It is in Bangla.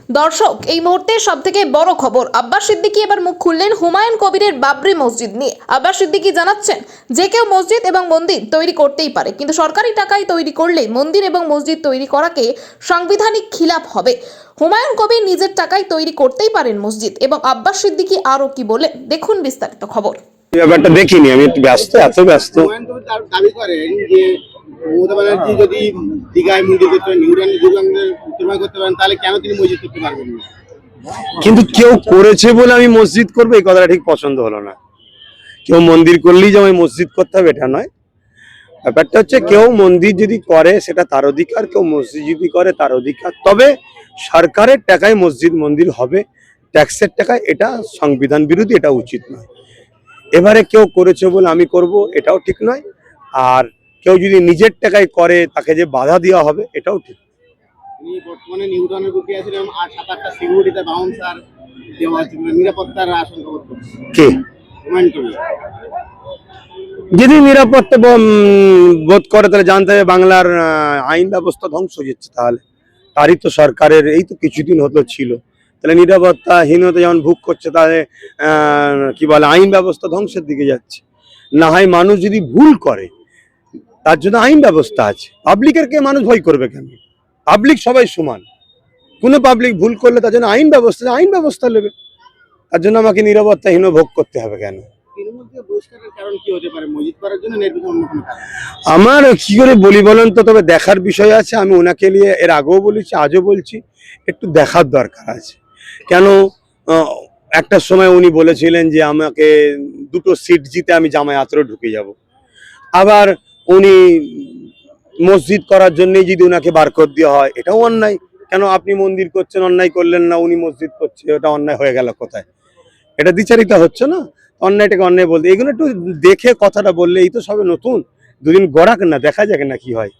দর্শক, এই মুহূর্তে সবথেকে বড় খবর, আব্বাস সিদ্দিকী এবার মুখ খুললেন হুমায়ুন কবিরের বাবরি মসজিদ নিয়ে। আব্বাস সিদ্দিকী জানাচ্ছেন যে কেউ মসজিদ এবং মন্দির তৈরি করতেই পারে, কিন্তু সরকারি টাকায় তৈরি করলে মন্দির এবং মসজিদ তৈরি করাকে সাংবিধানিক খিলাফ হবে। হুমায়ুন কবির নিজের টাকায় তৈরি করতেই পারেন মসজিদ, এবং আব্বাস সিদ্দিকী আরও কি বলেন দেখুন বিস্তারিত খবর। ব্যাপারটা দেখিনি, আমি একটু ব্যস্ত, এত ব্যস্ত। দাবি করেন যে মমতা ব্যানার্জি যদি দীঘায় মসজিদ করতে পারেন, নিউটন করতে পারেন, তাহলে কেন তিনি মসজিদ করতে পারবেন না? কিন্তু কেউ করেছে বলে আমি মসজিদ করবো, এই কথাটা ঠিক পছন্দ হলো না। কেউ মন্দির করলেই যে আমি মসজিদ করতে হবে এটা নয়। ব্যাপারটা হচ্ছে কেউ মন্দির যদি করে সেটা তার অধিকার, কেউ মসজিদ যদি করে তার অধিকার। তবে সরকারের টাকায় মসজিদ মন্দির হবে, ট্যাক্সের টাকায়, এটা সংবিধান বিরোধী, এটা উচিত নয়। এবারে কেউ করেছে বলে আমি করব, এটাও ঠিক নয়। আর কেউ যদি নিজের টাকায় করে তাকে যে বাধা দেওয়া হবে, এটাও ঠিক। তিনি বর্তমানে নিউটনের বুকে আছিলেন, আর 7-8টা সিকিউরিটিতে বাউন্সার দেওয়া আছে, নিরাপত্তার আশঙ্কা বোধ করছে। কে হুমায়ুন কবির যদি নিরাপত্তা বোধ করে তাহলে জানতে হবে বাংলার আইন ব্যবস্থা ধ্বংস হয়ে যাচ্ছে। তাহলে তারই তো সরকারের এই তো কিছুদিন হতো ছিল, তাহলে নিরাপত্তাহীনতা যেমন ভোগ করছে, তাহলে কি বলে আইন ব্যবস্থা ধ্বংসের দিকে যাচ্ছে। না হয় মানুষ যদি ভুল করে তার জন্য আইন ব্যবস্থা আছে। পাবলিকের কে মানুষ ভয় করবে কেন? পাবলিক সবাই সমান। কোনো পাবলিক ভুল করলে তার জন্য আইন ব্যবস্থা নেবে। তার জন্য আমাকে নিরাপত্তাহীন ভোগ করতে হবে কেন? তৃণমূলকে বহিষ্কারের কারণ কি হতে পারে? মসজিদ করার জন্য নির্বাচন অন্য কোনো কারণ? আমার কি করে বলি বলেন তো, তবে দেখার বিষয় আছে। আমি ওনাকে নিয়ে এর আগেও বলেছি, আজও বলছি, একটু দেখার দরকার আছে। কেন একটা সময় উনি বলেছিলেন যে আমাকে 2টো সিট জিতে আমি জামায়াতেরও ঢুকে যাব। আবার উনি মসজিদ করার জন্যই যদি ওনাকে বার করে দেওয়া হয়, এটাও অন্যায়। কেন আপনি মন্দির করছেন, অন্যায় করলেন না, উনি মসজিদ করছে, ওটা অন্যায় হয়ে গেল কোথায়? এটা দ্বিচারিতা হচ্ছে না? অন্যায়টাকে অন্যায় বলতে, এগুলো একটু দেখে কথাটা বললে, এই তো সবে নতুন, দুদিন গড়াক না, দেখা যাক না কি হয়।